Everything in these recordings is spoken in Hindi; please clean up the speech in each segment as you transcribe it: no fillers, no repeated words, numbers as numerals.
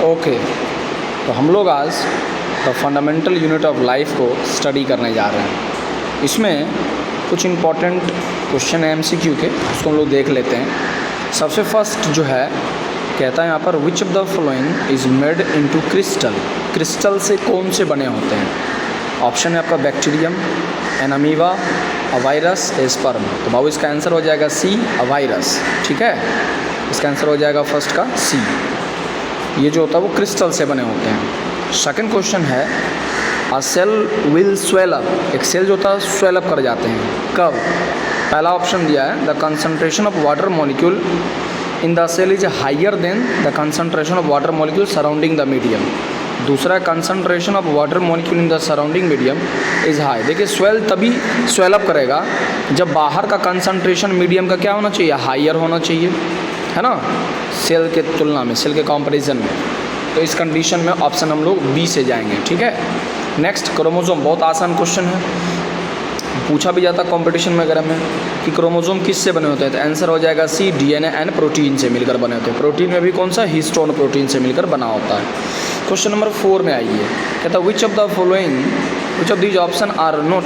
ओके, तो हम लोग आज the fundamental unit of life को स्टडी करने जा रहे हैं। इसमें कुछ इम्पॉर्टेंट क्वेश्चन है MCQ के, उसको हम लोग देख लेते हैं। सबसे फर्स्ट जो है कहता है यहाँ पर which of the following is made into crystal. Crystal से कौन से बने होते हैं? ऑप्शन है आपका bacterium, an amoeba, a virus, a sperm. तो बाबू इसका आंसर हो जाएगा सी, अ वायरस। ठीक है, इसका आंसर हो जाएगा फर्स्ट का सी। ये जो होता है वो क्रिस्टल से बने होते हैं। सेकंड क्वेश्चन है अ सेल विल स्वेल अप। एक सेल जो होता है स्वेल अप कर जाते हैं, कब? पहला ऑप्शन दिया है the concentration of water molecule in the cell is higher than the concentration of water molecule surrounding the medium. दूसरा concentration of water molecule in the surrounding medium is high. देखिए स्वेल तभी स्वेल अप करेगा जब बाहर का कंसंट्रेशन मीडियम का क्या होना चाहिए? हायर होना चाहिए, है ना, सेल के तुलना में, सेल के कंपैरिजन में। तो इस कंडीशन में ऑप्शन हम लोग बी से जाएंगे। ठीक है, नेक्स्ट क्रोमोसोम। बहुत आसान क्वेश्चन है, पूछा भी जाता कंपटीशन में वगैरह में कि क्रोमोसोम किससे बने होते हैं, तो आंसर हो जाएगा सी, DNA एंड प्रोटीन से मिलकर बने होते हैं। प्रोटीन में भी कौन सा? हिस्टोन प्रोटीन से मिलकर बना होता है। क्वेश्चन नंबर 4 में आइए, कहता है which of the following, which of these option are not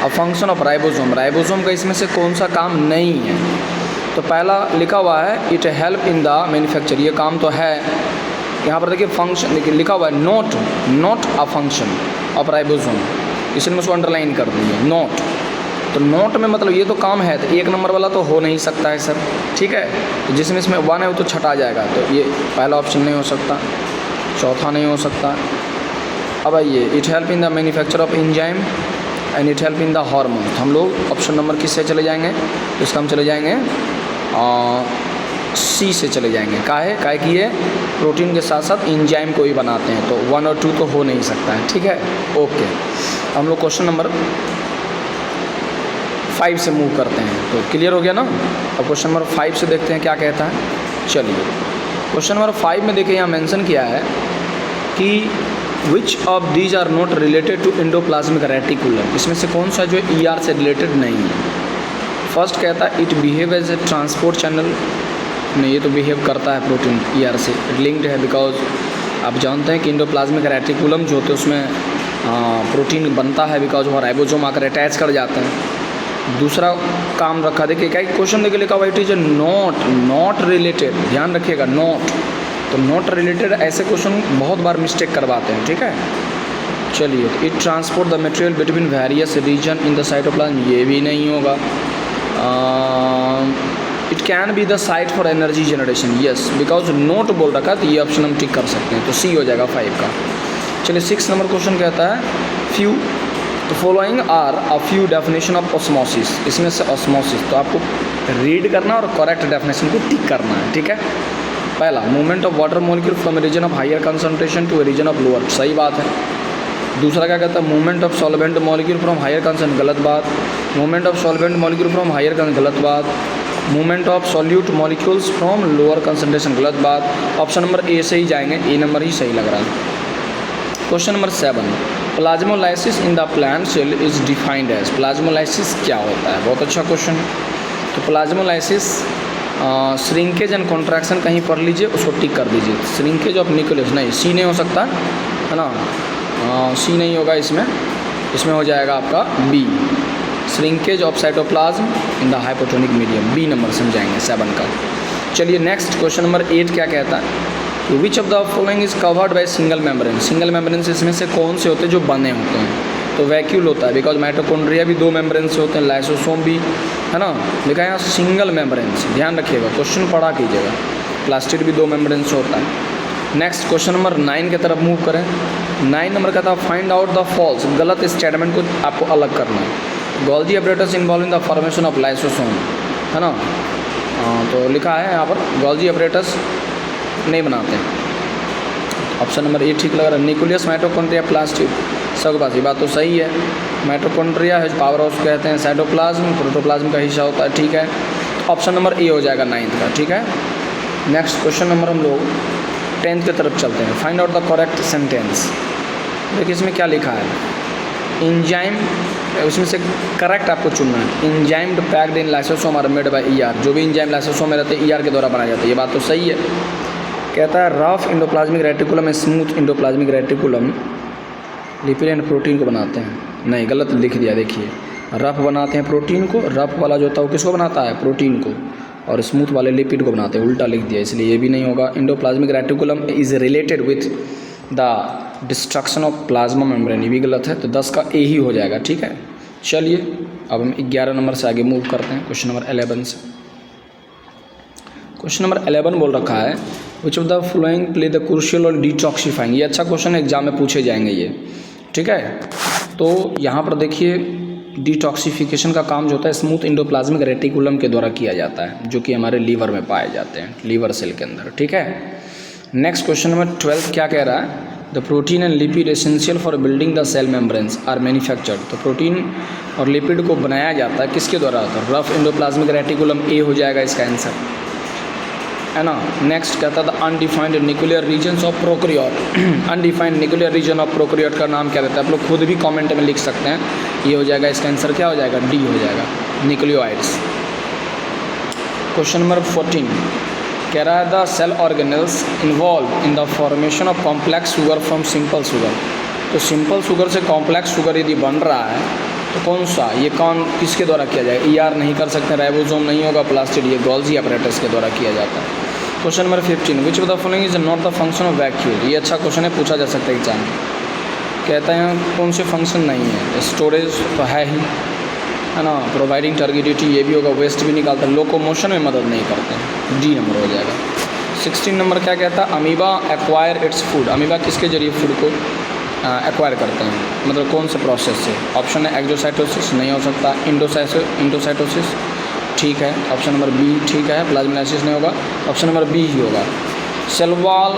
a function of ribosome. Ribosome का इसमें से कौन सा काम नहीं है? तो पहला लिखा हुआ है it help in the manufacture. ये काम तो है, यहाँ पर देखिए फंक्शन लिखा हुआ है not a function of ribosome, इसलिए मैं उसको अंडरलाइन कर दूँगी नॉट। तो नोट में मतलब ये तो काम है, तो एक नंबर वाला तो हो नहीं सकता है सर। ठीक है, तो जिसमें इसमें 1 है वो तो छटा जाएगा, तो ये पहला ऑप्शन नहीं हो सकता, चौथा नहीं हो सकता। अब आइए it help in the manufacture of enzyme and it help in the hormone. हम लोग ऑप्शन नंबर किससे चले जाएंगे? तो इसका हम चले जाएंगे सी से चले जाएंगे। काहे कि ये प्रोटीन के साथ साथ एंजाइम को ही बनाते हैं, तो 1 और 2 तो हो नहीं सकता है। ठीक है, ओके, हम लोग क्वेश्चन नंबर 5 से मूव करते हैं। तो क्लियर हो गया ना? अब क्वेश्चन नंबर 5 से देखते हैं क्या कहता है। चलिए क्वेश्चन नंबर 5 में देखिए यहाँ मेंशन किया है कि which of these are not related to endoplasmic reticulum. इसमें से कौन सा जो ER से रिलेटेड नहीं है? फर्स्ट कहता है it behave as a transport channel. नहीं, ये तो बिहेव करता है प्रोटीन ER से, लिंक्ड है, बिकॉज आप जानते हैं कि एंडोप्लाज्मिक रेटिकुलम जो होते हैं उसमें प्रोटीन बनता है, बिकॉज वो राइबोसोम आकर अटैच कर जाते हैं। दूसरा काम रखा, देखिए क्या क्वेश्चन देखिए लिखा हुआ इट इज नॉट रिलेटेड, ध्यान रखिएगा नॉट। तो नॉट रिलेटेड ऐसे क्वेश्चन बहुत बार मिस्टेक करवाते हैं। ठीक है, चलिए it transport the material between various region in the cytoplasm, ये भी नहीं होगा। It can be the site for energy generation, yes, because note बोल रखा, तो ये ऑप्शन हम टिक कर सकते हैं, तो सी हो जाएगा 5 का। चलिए 6 नंबर क्वेश्चन कहता है फ्यू, तो following are a few definition of osmosis. इसमें से ऑस्मोसिस तो आपको रीड करना और करेक्ट डेफिनेशन को टिक करना है। ठीक है, पहला movement of water molecule from a region of higher concentration to a region of lower, सही बात है। दूसरा क्या कहता है movement of solvent molecule from higher concentration, गलत बात। Movement of solvent molecule from higher concentration, गलत बात। Movement of solute molecules from lower concentration, गलत बात। ऑप्शन नंबर ए से ही जाएंगे, ए नंबर ही सही लग रहा है। Question number 7, plasmolysis in the plant cell is defined as. Plasmolysis क्या होता है? बहुत अच्छा क्वेश्चन है। तो प्लाज्मोलाइसिस श्रिंकेज एंड कॉन्ट्रैक्शन कहीं पढ़ लीजिए, उसको टिक कर दीजिए। श्रिंकेज ऑफ न्यूक्लियस, नहीं, सी नहीं हो सकता है ना, सी नहीं होगा इसमें हो जाएगा आपका B, shrinkage of cytoplasm in the hypotonic medium, B number समझाएंगे 7 का। चलिए नेक्स्ट क्वेश्चन नंबर 8 क्या कहता है, which of the following is covered by single membrane. Single membrane से इसमें से कौन से होते हैं जो बने होते हैं? तो वैक्यूल होता है, बिकॉज माइटोकॉन्ड्रिया भी 2 मेम्ब्रेन से होते हैं, लाइसोसोम भी, है ना, लिखा है यहाँ सिंगल मेम्ब्रेन से, ध्यान रखिएगा, क्वेश्चन पढ़ा कीजिएगा। प्लास्टिड भी 2 मेम्ब्रेन से होता है। नेक्स्ट क्वेश्चन नंबर 9 की तरफ मूव करें। 9 नंबर का था फाइंड आउट द फॉल्स, गलत स्टेटमेंट को आपको अलग करना है। Golgi apparatus involve in the formation of lysosome, है ना, तो लिखा है यहाँ पर गोल्जी अपरेटस नहीं बनाते हैं। ऑप्शन नंबर 8 ठीक लग रहा है। न्यूक्लियस माइटोकॉन्ड्रिया प्लास्टिड, सबके पास ये बात तो सही है। माइटोकॉन्ड्रिया है पावर हाउस कहते हैं, साइटोप्लाज्म प्रोटोप्लाज्म का हिस्सा होता है। ठीक है, ऑप्शन नंबर ए हो जाएगा 9th का। ठीक है, नेक्स्ट क्वेश्चन नंबर हम लोग 10th की तरफ चलते हैं। Find out the correct sentence. देखिए इसमें क्या लिखा है, एंजाइम, उसमें से करेक्ट आपको चुनना है। Enzymed packed in lysosome are made by ER, जो भी एंजाइम लाइसोसोम में रहते हैं ER के द्वारा बनाया जाता है, ये बात तो सही है। कहता है रफ इंडोप्लाज्मिक रेटिकुलम में smooth endoplasmic reticulum lipid and protein को बनाते हैं। नहीं, गलत लिख दिया, देखिए रफ बनाते हैं प्रोटीन को, रफ वाला जो होता है वो किसको बनाता है, प्रोटीन को, और स्मूथ वाले लिपिड को बनाते हैं, उल्टा लिख दिया, इसलिए ये भी नहीं होगा। Endoplasmic reticulum is related with the destruction of plasma membrane, ये भी गलत है, तो 10 का ए ही हो जाएगा। ठीक है, चलिए अब हम 11 नंबर से आगे मूव करते हैं, क्वेश्चन नंबर 11 से। क्वेश्चन नंबर 11 बोल रखा है which of the following play the crucial और डिटॉक्सिफाइंग। ये अच्छा क्वेश्चन है, एग्जाम में पूछे जाएंगे ये। ठीक है, तो यहाँ पर देखिए डिटॉक्सिफिकेशन का काम जो होता है स्मूथ इंडोप्लाज्मिक रेटिकुलम के द्वारा किया जाता है, जो कि हमारे लीवर में पाए जाते हैं, लीवर सेल के अंदर। ठीक है, नेक्स्ट क्वेश्चन नंबर 12 क्या कह रहा है, the protein and lipid essential for building the cell membranes are manufactured. तो प्रोटीन और लिपिड को बनाया जाता है किसके द्वारा, तो रफ इंडोप्लाज्मिक रेटिकुलम, ए हो जाएगा इसका आंसर, है ना। नेक्स्ट कहता था undefined nuclear regions of prokaryote. Undefined nuclear region of prokaryote का नाम क्या रहता है, आप लोग खुद भी कमेंट में लिख सकते हैं, ये हो जाएगा इसका आंसर, क्या हो जाएगा, डी हो जाएगा, न्यूक्लियोइड्स। क्वेश्चन नंबर 14 कह रहा है the cell organelles involve in the formation of complex sugar from simple sugar. तो सिंपल शुगर से कॉम्प्लेक्स शुगर यदि बन रहा है तो कौन सा, ये कौन किसके द्वारा किया जाएगा, ईआर नहीं कर सकते, राइबोसोम नहीं होगा, प्लास्टिड, ये गोल्जी अपरेटस के द्वारा किया जाता है। Question number 15 which of the following is not the function of vacuole. ये अच्छा क्वेश्चन है, पूछा जा सकता है एग्जाम में। कहता है कौन से फंक्शन नहीं है, स्टोरेज तो है ही, है ना, प्रोवाइडिंग टर्गिडिटी ये भी होगा, वेस्ट भी निकालता है, लोकोमोशन में मदद नहीं करते हैं, डी नंबर हो जाएगा। 16 नंबर क्या कहता है, amoeba acquire its food. Amoeba किसके जरिए फूड को एक्वायर करते हैं, मतलब कौन से प्रोसेस से। ऑप्शन है एक्जोसाइटोसिस, नहीं हो सकता, इंडोसाइटोसिस, ठीक है, ऑप्शन नंबर बी ठीक है, प्लाज्मोलाइसिस नहीं होगा, ऑप्शन नंबर बी ही होगा। Cell wall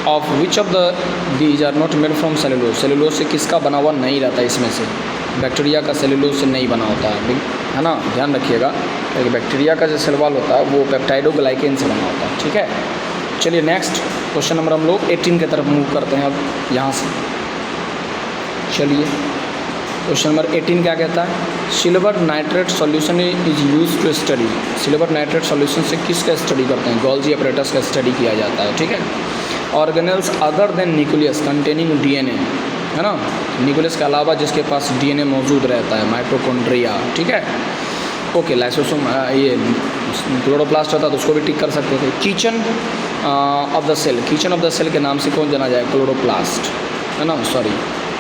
of which of the these are not made from cellulose. Cellulose से किसका बना हुआ नहीं रहता, इसमें से बैक्टीरिया का सेलुलोज से नहीं बना होता है ना, ध्यान रखिएगा, क्योंकि बैक्टीरिया का जो सेल वॉल होता है वो पेप्टाइडोग्लाइकेन से बना होता है। ठीक है, चलिए नेक्स्ट क्वेश्चन नंबर हम लोग 18 की तरफ मूव करते हैं अब यहाँ से। चलिए क्वेश्चन नंबर 18 क्या कहता है, silver nitrate solution is use to study. Silver nitrate solution से किसका स्टडी करते हैं, गोल्जी अपरेटस का स्टडी किया जाता है। ठीक है, organelles other than nucleus containing DNA, है ना, न्यूक्लियस के अलावा जिसके पास डीएनए मौजूद रहता है, माइटोकॉन्ड्रिया। ठीक है, ओके, लाइसोसोम, ये क्लोरोप्लास्ट होता है तो उसको भी टिक कर सकते थे। Kitchen of the cell, kitchen of the cell के नाम से कौन जाना जाए, क्लोरोप्लास्ट, है ना, सॉरी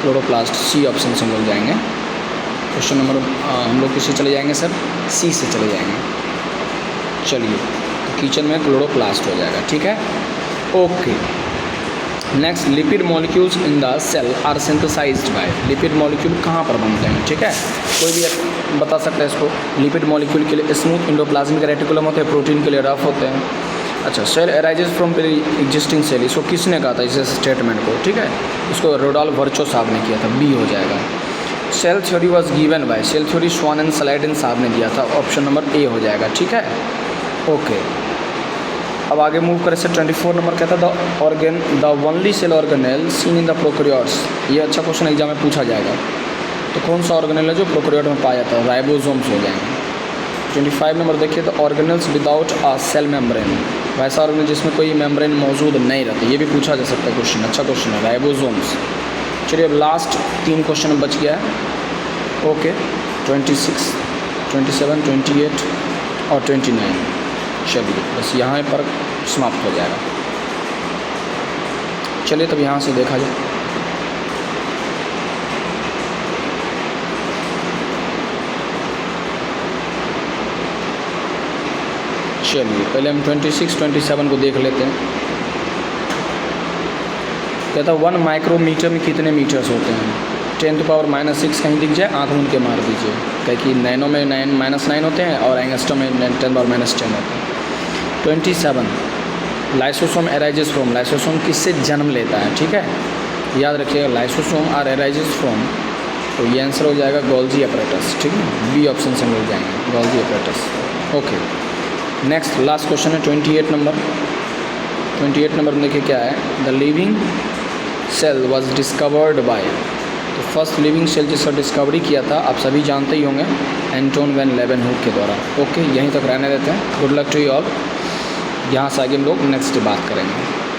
क्लोरोप्लास्ट, सी ऑप्शन से हम लोग जाएंगे। क्वेश्चन नंबर हम लोग किससे चले जाएंगे सर, सी से चले जाएंगे। चलिए, तो किचन में क्लोरोप्लास्ट हो जाएगा। ठीक है, okay. Next, lipid molecules in the cell are synthesized by. Lipid molecule कहाँ पर बनते हैं, ठीक है, कोई भी बता सकता है इसको। लिपिड मॉलिक्यूल के लिए स्मूथ इंडोप्लाज्मिक रेटिकुलम होते हैं, प्रोटीन के लिए रफ होते हैं। अच्छा, cell arises from existing cell, इसको किसने कहा था इस स्टेटमेंट को, ठीक है, इसको रोडोल्फ वर्चो साहब ने किया था, बी हो जाएगा। Cell theory was given by, cell theory Schwann and Schleiden साहब ने दिया था, ऑप्शन नंबर ए हो जाएगा। ठीक है, ओके। अब आगे मूव करें से 24 नंबर कहता है the only cell organelle seen in the prokaryotes. ये अच्छा क्वेश्चन एग्जाम में पूछा जाएगा, तो कौन सा ऑर्गेनेल है जो प्रोकैरियोट में पाया जाता है, राइबोसोम्स हो जाएंगे। 25 नंबर देखिए, तो organelles without a cell membrane, वैसा ऑर्गेनेल जिसमें कोई मेम्ब्रेन मौजूद नहीं रहती, ये भी पूछा जा सकता है क्वेश्चन, अच्छा क्वेश्चन है, राइबोसोम्स। चलिए अब लास्ट 3 क्वेश्चन बच गया है, ओके, 26, 27, 28 और 29। चलिए बस यहाँ पर समाप्त हो जाएगा। चलिए तब यहाँ से देखा जाए। चलिए पहले हम 26, 27 को देख लेते हैं। कहता है 1 माइक्रोमीटर में कितने मीटर्स होते हैं, 10⁻⁻6 कहीं दिख जाए आँख मूंद के मार दीजिए, क्या कि नैनो में -9 होते हैं और एंगस्ट्रम में 10⁻10 होते हैं। 27 लाइसोसोम अराइजेस फ्रॉम, लाइसोसोम किससे जन्म लेता है, ठीक है, याद रखिएगा, लाइसोसोम आर अराइजेस फ्रॉम, तो ये आंसर हो जाएगा गोल्जी अपरेटस। ठीक है, बी ऑप्शन से मिल जाएंगे, Golgi apparatus. Okay, next last question है 28 नंबर। 28 नंबर में देखिए क्या है, the living cell was discovered by, तो फर्स्ट लिविंग सेल जिसका डिस्कवरी किया था आप सभी जानते ही होंगे, एंटोन वैन लेवेनहुक के द्वारा। ओके, यहीं तक रहने देते हैं, good luck to you all. यहाँ से आगे हम लोग नेक्स्ट बात करेंगे।